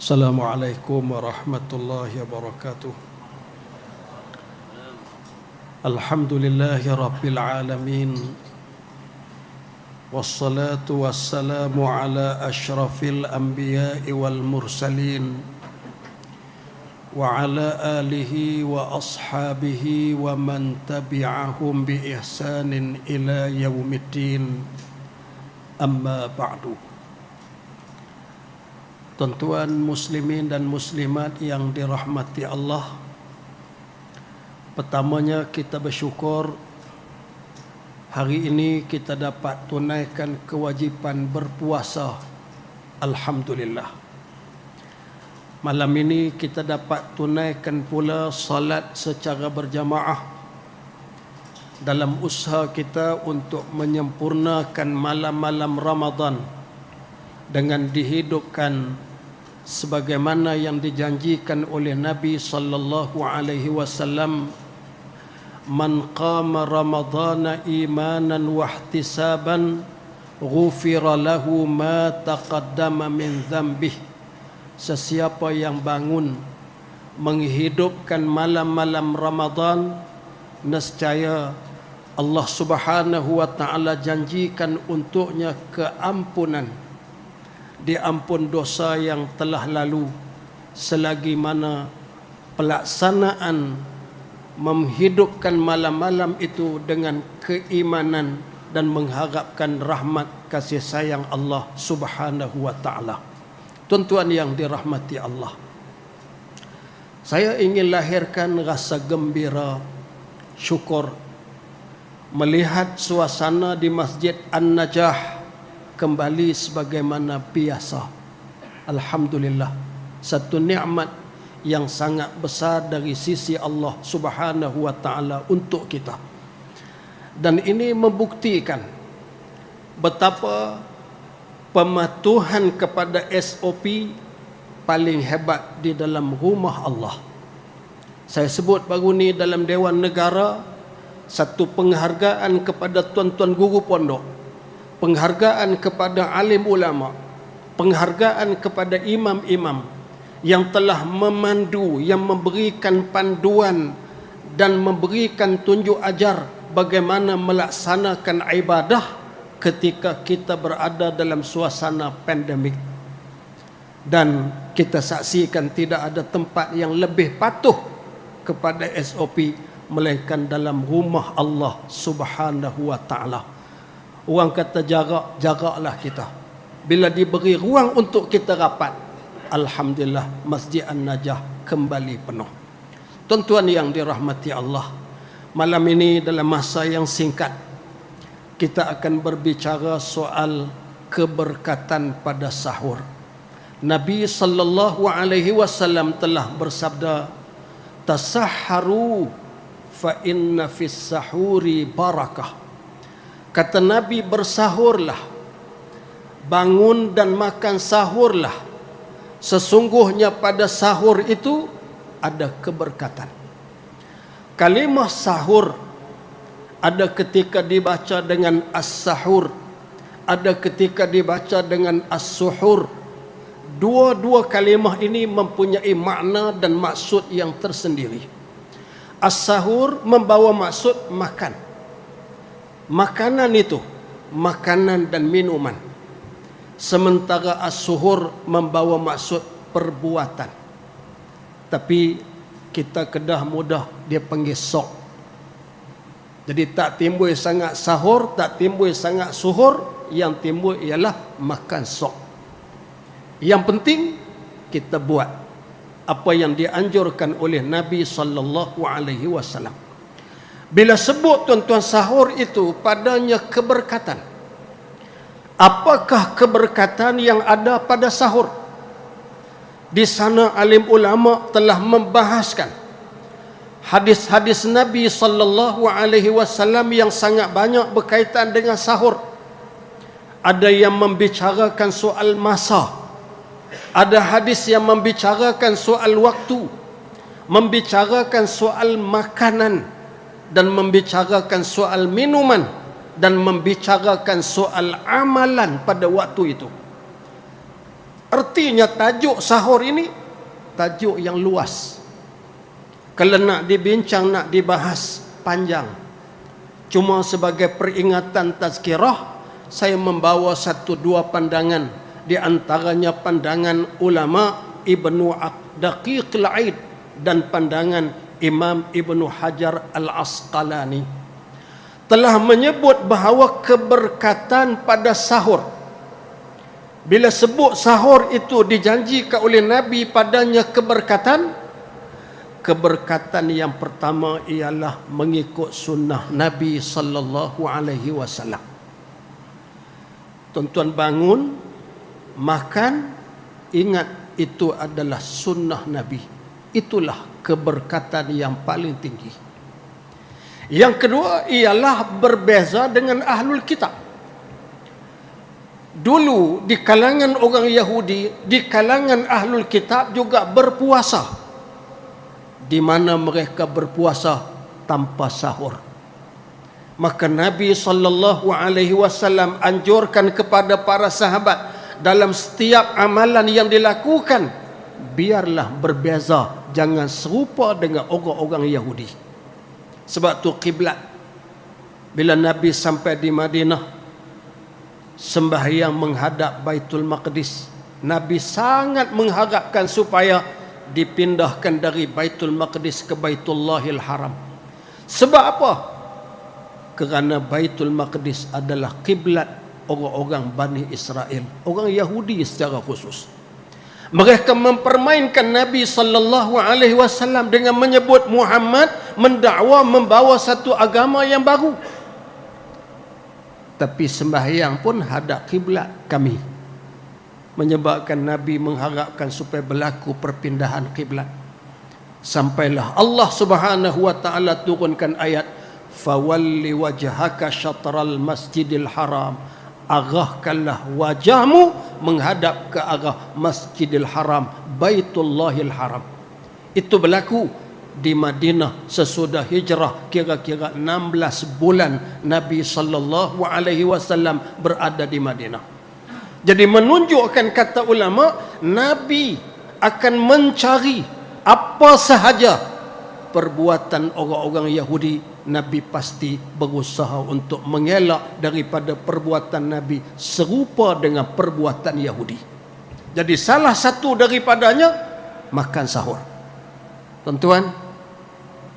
Assalamualaikum warahmatullahi wabarakatuh. Alhamdulillahi rabbil alamin. Wassalatu wassalamu ala ashrafil anbiya'i wal mursalin wa ala alihi wa ashabihi wa man tabi'ahum bi ihsanin ila yaumiddin. Amma ba'du. Tuan-tuan muslimin dan muslimat yang dirahmati Allah, pertamanya kita bersyukur hari ini kita dapat tunaikan kewajipan berpuasa. Alhamdulillah. Malam ini kita dapat tunaikan pula salat secara berjamaah dalam usaha kita untuk menyempurnakan malam-malam Ramadan dengan dihidupkan sebagaimana yang dijanjikan oleh Nabi sallallahu alaihi wasallam, man qama ramadhana imanan wa ihtisaban ghufira lahu ma taqaddama min dhanbih. Sesiapa yang bangun menghidupkan malam-malam Ramadan, nescaya Allah Subhanahu wa taala janjikan untuknya keampunan, diampun dosa yang telah lalu, selagi mana pelaksanaan menghidupkan malam-malam itu dengan keimanan dan mengharapkan rahmat kasih sayang Allah Subhanahu wa taala. Tuan-tuan yang dirahmati Allah, saya ingin lahirkan rasa gembira, syukur melihat suasana di Masjid An-Najah kembali sebagaimana biasa. Alhamdulillah, satu nikmat yang sangat besar dari sisi Allah Subhanahu wa taala untuk kita. Dan ini membuktikan betapa pematuhan kepada SOP paling hebat di dalam rumah Allah. Saya sebut baru ni dalam Dewan Negara, satu penghargaan kepada tuan-tuan guru pondok, penghargaan kepada alim ulama, penghargaan kepada imam-imam yang telah memandu, yang memberikan panduan dan memberikan tunjuk ajar bagaimana melaksanakan ibadah ketika kita berada dalam suasana pandemik. Dan kita saksikan tidak ada tempat yang lebih patuh kepada SOP melainkan dalam rumah Allah Subhanahu wa taala. Orang kata jarak, jaraklah kita. Bila diberi ruang untuk kita rapat, alhamdulillah Masjid An-Najah kembali penuh. Tuan-tuan yang dirahmati Allah, malam ini dalam masa yang singkat kita akan berbicara soal keberkatan pada sahur. Nabi sallallahu alaihi wasallam telah bersabda, tasahharu fa inna fis sahuri barakah. Kata Nabi, bersahurlah, bangun dan makan sahurlah, sesungguhnya pada sahur itu ada keberkatan. Kalimah sahur ada ketika dibaca dengan as-sahur, ada ketika dibaca dengan as-suhur. Dua-dua kalimah ini mempunyai makna dan maksud yang tersendiri. As-sahur membawa maksud makan. Makanan itu, makanan dan minuman. Sementara as-suhur membawa maksud perbuatan. Tapi kita kedah mudah dia panggil sok. Jadi tak timbul sangat sahur, tak timbul sangat suhur, yang timbul ialah makan sok. Yang penting kita buat apa yang dianjurkan oleh Nabi sallallahu alaihi wasallam. Bila sebut tuan-tuan sahur itu padanya keberkatan. Apakah keberkatan yang ada pada sahur? Di sana alim ulama telah membahaskan hadis-hadis Nabi sallallahu alaihi wasallam yang sangat banyak berkaitan dengan sahur. Ada yang membicarakan soal masa. Ada hadis yang membicarakan soal waktu, membicarakan soal makanan, dan membicarakan soal minuman, dan membicarakan soal amalan pada waktu itu. Artinya tajuk sahur ini tajuk yang luas. Kalau nak dibincang, nak dibahas panjang. Cuma sebagai peringatan tazkirah, saya membawa satu dua pandangan. Di antaranya pandangan ulama Ibnu Daqiq al-Aid dan pandangan Imam Ibnu Hajar al-Asqalani telah menyebut bahawa keberkatan pada sahur, bila sebut sahur itu dijanjikan oleh Nabi padanya keberkatan yang pertama ialah mengikut sunnah Nabi sallallahu alaihi wasallam. Tuan-tuan bangun, makan, ingat itu adalah sunnah Nabi. Itulah keberkatan yang paling tinggi. Yang kedua ialah berbeza dengan ahlul kitab. Dulu di kalangan orang Yahudi, di kalangan ahlul kitab juga berpuasa, di mana mereka berpuasa tanpa sahur. Maka Nabi sallallahu alaihi wasallam anjurkan kepada para sahabat dalam setiap amalan yang dilakukan, biarlah berbeza, jangan serupa dengan orang-orang Yahudi. Sebab tu kiblat, bila Nabi sampai di Madinah, sembahyang menghadap Baitul Maqdis, Nabi sangat mengharapkan supaya dipindahkan dari Baitul Maqdis ke Baitullahil Haram. Sebab apa? Kerana Baitul Maqdis adalah kiblat orang-orang Bani Israel, orang Yahudi secara khusus. Mereka mempermainkan Nabi sallallahu alaihi wasallam dengan menyebut Muhammad mendakwa membawa satu agama yang baru. Tapi sembahyang pun hadap kiblat kami, menyebabkan Nabi mengharapkan supaya berlaku perpindahan kiblat. Sampailah Allah Subhanahu wa taala turunkan ayat, fawalli wajhaka syatral masjidil haram, arahkanlah wajahmu menghadap ke arah Masjidil Haram, Baitullahil Haram. Itu berlaku di Madinah sesudah hijrah kira-kira 16 bulan Nabi sallallahu alaihi wasallam berada di Madinah. Jadi menunjukkan, kata ulama, Nabi akan mencari apa sahaja perbuatan orang-orang Yahudi. Nabi pasti berusaha untuk mengelak daripada perbuatan Nabi serupa dengan perbuatan Yahudi. Jadi salah satu daripadanya makan sahur. Tuan-tuan,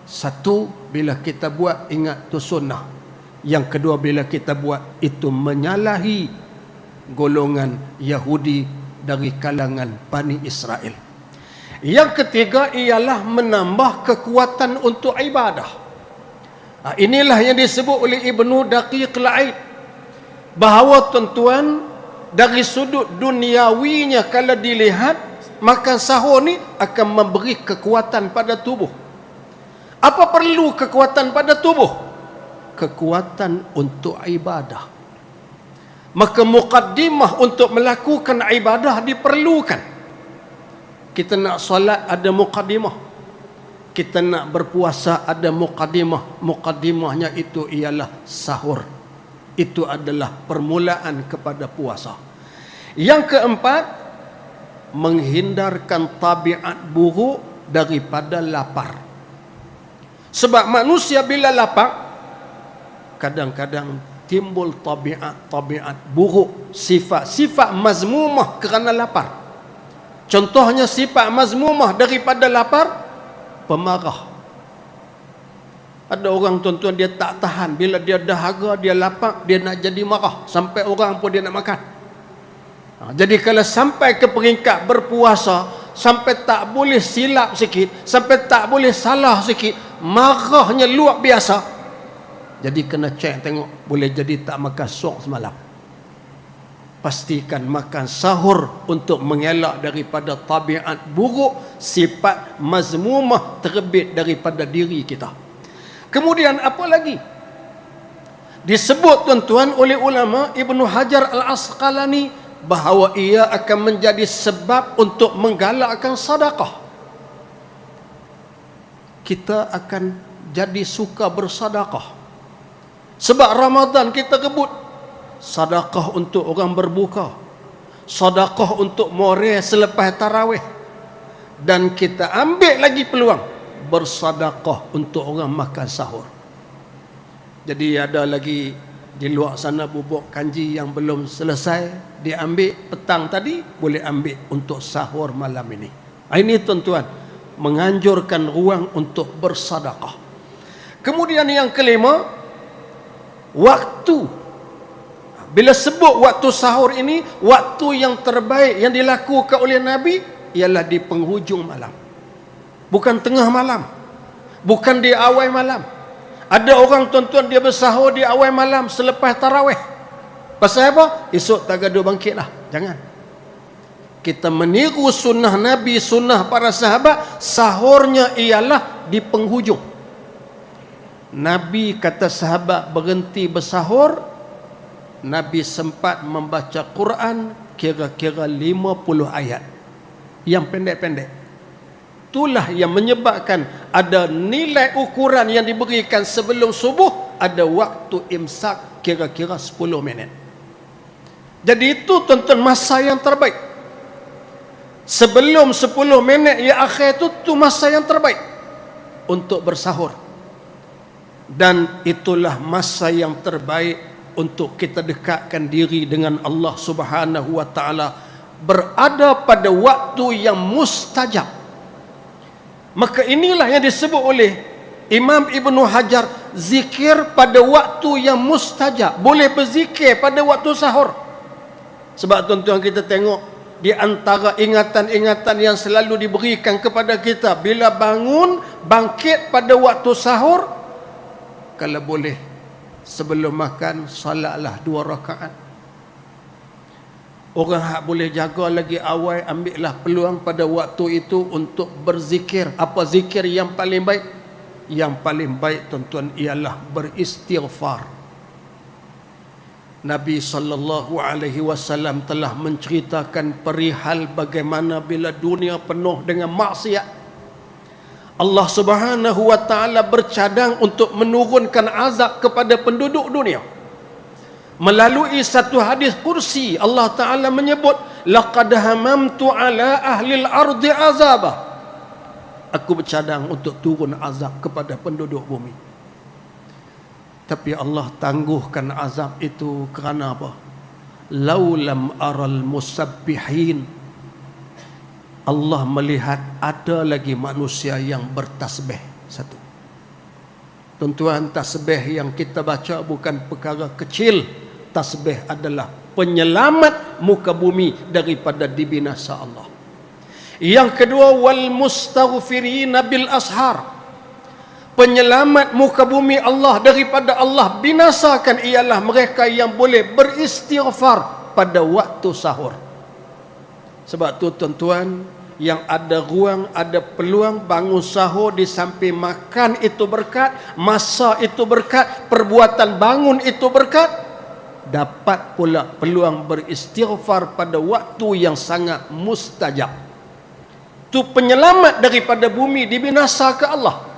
satu, bila kita buat ingat tu sunnah. Yang kedua, bila kita buat itu menyalahi golongan Yahudi dari kalangan Bani Israel. Yang ketiga ialah menambah kekuatan untuk ibadah. Inilah yang disebut oleh Ibnu Daqiq al-Aid, bahawa tuan-tuan, dari sudut duniawinya kalau dilihat, makan sahur ni akan memberi kekuatan pada tubuh. Apa perlu kekuatan pada tubuh? Kekuatan untuk ibadah. Maka muqaddimah untuk melakukan ibadah diperlukan. Kita nak solat ada muqaddimah, kita nak berpuasa ada muqaddimah. Muqaddimahnya itu ialah sahur. Itu adalah permulaan kepada puasa. Yang keempat, menghindarkan tabiat buruk daripada lapar. Sebab manusia bila lapar, kadang-kadang timbul tabiat buruk, sifat-sifat mazmumah kerana lapar. Contohnya sifat mazmumah daripada lapar, pemarah. Ada orang, tuan-tuan, dia tak tahan, bila dia dahaga, dia lapar, dia nak jadi marah, sampai orang pun dia nak makan. Jadi kalau sampai ke peringkat berpuasa, sampai tak boleh silap sikit, sampai tak boleh salah sikit, marahnya luar biasa, jadi kena cek tengok, boleh jadi tak makan suap semalam. Pastikan makan sahur untuk mengelak daripada tabiat buruk, sifat mazmumah terbit daripada diri kita. Kemudian apa lagi? Disebut, tuan-tuan, oleh ulama Ibnu Hajar al-Asqalani bahawa ia akan menjadi sebab untuk menggalakkan sedekah. Kita akan jadi suka bersedekah. Sebab Ramadan kita rebut sedekah untuk orang berbuka, sedekah untuk moral selepas tarawih, dan kita ambil lagi peluang bersedekah untuk orang makan sahur. Jadi ada lagi di luar sana bubuk kanji yang belum selesai, diambil petang tadi, boleh ambil untuk sahur malam ini. Ini tuan-tuan, menganjurkan ruang untuk bersedekah. Kemudian yang kelima, waktu. Bila sebut waktu sahur ini, waktu yang terbaik yang dilakukan oleh Nabi ialah di penghujung malam, bukan tengah malam, bukan di awal malam. Ada orang tuan-tuan dia bersahur di awal malam selepas tarawih. Pasal apa? Esok tak gaduh bangkit lah. Jangan. Kita meniru sunnah Nabi, sunnah para sahabat, sahurnya ialah di penghujung. Nabi kata sahabat berhenti bersahur, Nabi sempat membaca Quran kira-kira 50 ayat yang pendek-pendek. Itulah yang menyebabkan ada nilai ukuran yang diberikan sebelum subuh, ada waktu imsak kira-kira 10 minit. Jadi itu tuan-tuan masa yang terbaik. Sebelum 10 minit yang akhir itu masa yang terbaik untuk bersahur. Dan itulah masa yang terbaik untuk kita dekatkan diri dengan Allah Subhanahu wa taala, berada pada waktu yang mustajab. Maka inilah yang disebut oleh Imam Ibnu Hajar, zikir pada waktu yang mustajab. Boleh berzikir pada waktu sahur. Sebab tuan-tuan kita tengok, di antara ingatan-ingatan yang selalu diberikan kepada kita, bila bangun, bangkit pada waktu sahur, kalau boleh sebelum makan, salatlah 2 rakaat. Orang hak boleh jaga lagi awal, ambillah peluang pada waktu itu untuk berzikir. Apa zikir yang paling baik? Yang paling baik tuan-tuan ialah beristighfar. Nabi SAW telah menceritakan perihal bagaimana bila dunia penuh dengan maksiat, Allah Subhanahu wa taala bercadang untuk menurunkan azab kepada penduduk dunia. Melalui satu hadis kursi, Allah Ta'ala menyebut, laqad hamamtu ala ahli al-ardi azabah. Aku bercadang untuk turun azab kepada penduduk bumi. Tapi Allah tangguhkan azab itu kerana apa? Laulam aral musabbihin. Allah melihat ada lagi manusia yang bertasbih. Satu. Tuan-tuan, tasbih yang kita baca bukan perkara kecil. Tasbih adalah penyelamat muka bumi daripada dibinasa Allah. Yang kedua, wal mustaghfirina bil ashar. Penyelamat muka bumi Allah daripada Allah binasakan ialah mereka yang boleh beristighfar pada waktu sahur. Sebab tu tuan-tuan, yang ada ruang, ada peluang bangun sahur di samping makan itu berkat, masa itu berkat, perbuatan bangun itu berkat. Dapat pula peluang beristighfar pada waktu yang sangat mustajab. Itu penyelamat daripada bumi dibinasa ke Allah.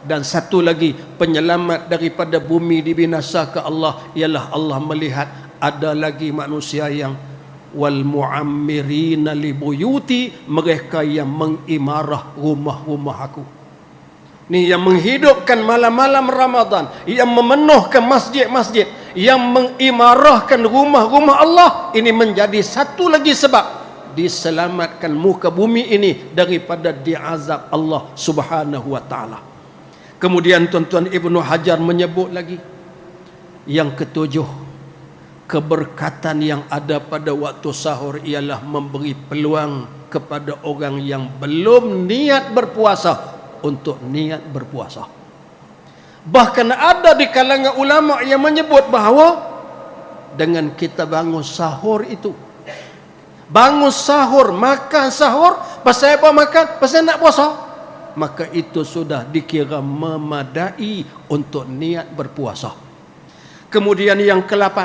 Dan satu lagi penyelamat daripada bumi dibinasa ke Allah ialah Allah melihat ada lagi manusia yang wal muammirina li buyuti, mereka yang mengimarah rumah-rumah aku. Ni yang menghidupkan malam-malam Ramadan, yang memenuhkan masjid-masjid, yang mengimarahkan rumah-rumah Allah. Ini menjadi satu lagi sebab diselamatkan muka bumi ini daripada diazab Allah Subhanahu wa taala. Kemudian tuan-tuan, Ibnu Hajar menyebut lagi yang ketujuh, keberkatan yang ada pada waktu sahur ialah memberi peluang kepada orang yang belum niat berpuasa untuk niat berpuasa. Bahkan ada di kalangan ulama yang menyebut bahawa dengan kita bangun sahur itu, bangun sahur, makan sahur, pasal apa makan? Pasal nak puasa, maka itu sudah dikira memadai untuk niat berpuasa. Kemudian yang ke-8,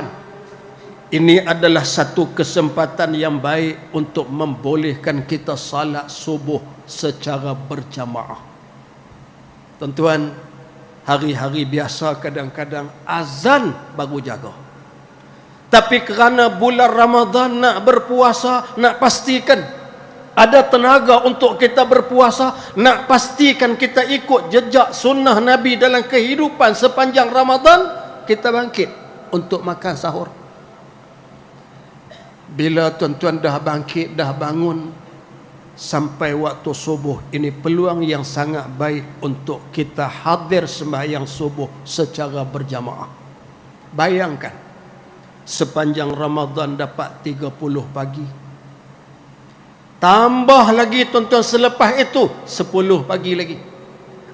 ini adalah satu kesempatan yang baik untuk membolehkan kita salat subuh secara berjamaah. Tuan-tuan, hari-hari biasa kadang-kadang azan baru jaga. Tapi kerana bulan Ramadan nak berpuasa, nak pastikan ada tenaga untuk kita berpuasa, nak pastikan kita ikut jejak sunnah Nabi dalam kehidupan sepanjang Ramadan, kita bangkit untuk makan sahur. Bila tuan-tuan dah bangkit, dah bangun sampai waktu subuh, ini peluang yang sangat baik untuk kita hadir sembahyang subuh secara berjamaah. Bayangkan, sepanjang Ramadan dapat 30 pagi. Tambah lagi tuan-tuan selepas itu 10 pagi lagi.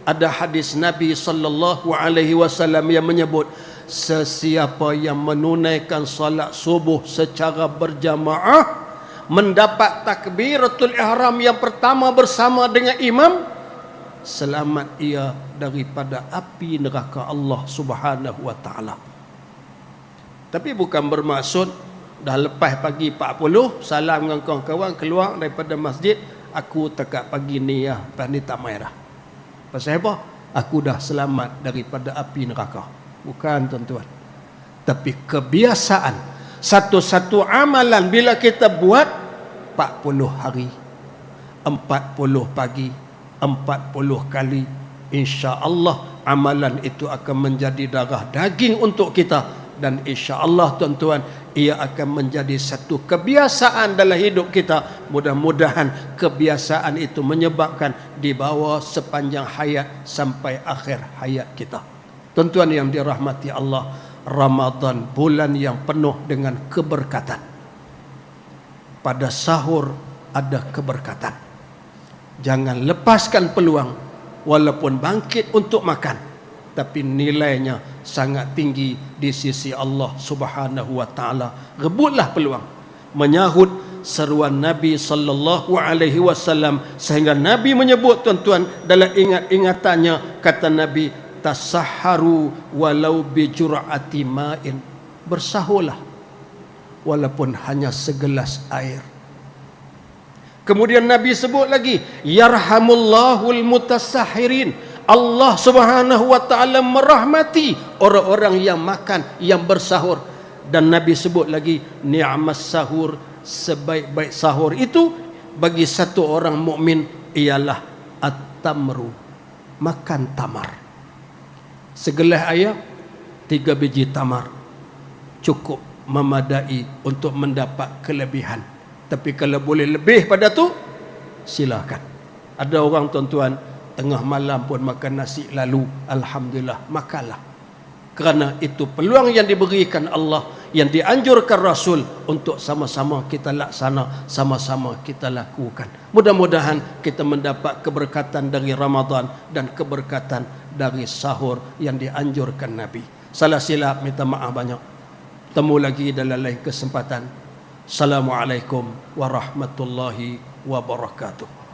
Ada hadis Nabi sallallahu alaihi wasallam yang menyebut, sesiapa yang menunaikan salat subuh secara berjamaah mendapat takbiratul ihram yang pertama bersama dengan imam, selamat ia daripada api neraka Allah Subhanahu wa taala. Tapi bukan bermaksud dah lepas pagi 40 salam dengan kawan-kawan keluar daripada masjid, aku tekak pagi ni ya, lepas ni tak mai dah. Pasal apa? Aku dah selamat daripada api neraka. Bukan tuan-tuan. Tapi kebiasaan, satu-satu amalan bila kita buat 40 hari, 40 pagi, 40 kali, insya-Allah amalan itu akan menjadi darah daging untuk kita. Dan insya-Allah tuan-tuan, ia akan menjadi satu kebiasaan dalam hidup kita. Mudah-mudahan kebiasaan itu menyebabkan dibawa sepanjang hayat sampai akhir hayat kita. Tuan-tuan yang dirahmati Allah, Ramadan bulan yang penuh dengan keberkatan. Pada sahur ada keberkatan. Jangan lepaskan peluang, walaupun bangkit untuk makan, tapi nilainya sangat tinggi di sisi Allah Subhanahu wa taala. Rebutlah peluang menyahut seruan Nabi sallallahu alaihi wasallam, sehingga Nabi menyebut tuan-tuan dalam ingat-ingatannya, kata Nabi, tasahharu walau bi jur'ati ma'in. Bersahurlah walaupun hanya segelas air. Kemudian Nabi sebut lagi, yarhamullahul mutasahhirin. Allah Subhanahu wa taala merahmati orang-orang yang makan, yang bersahur. Dan Nabi sebut lagi, ni'mas sahur, sebaik-baik sahur itu bagi satu orang mukmin ialah at-tamru, makan tamar. Segelas air, 3 biji tamar cukup memadai untuk mendapat kelebihan. Tapi kalau boleh lebih pada tu, silakan. Ada orang tuan-tuan tengah malam pun makan nasi lalu, alhamdulillah, makanlah. Kerana itu peluang yang diberikan Allah, yang dianjurkan Rasul untuk sama-sama kita laksana, sama-sama kita lakukan. Mudah-mudahan kita mendapat keberkatan dari Ramadan dan keberkatan dari sahur yang dianjurkan Nabi. Salah silap minta maaf banyak. Temu lagi dalam lain kesempatan. Assalamualaikum warahmatullahi wabarakatuh.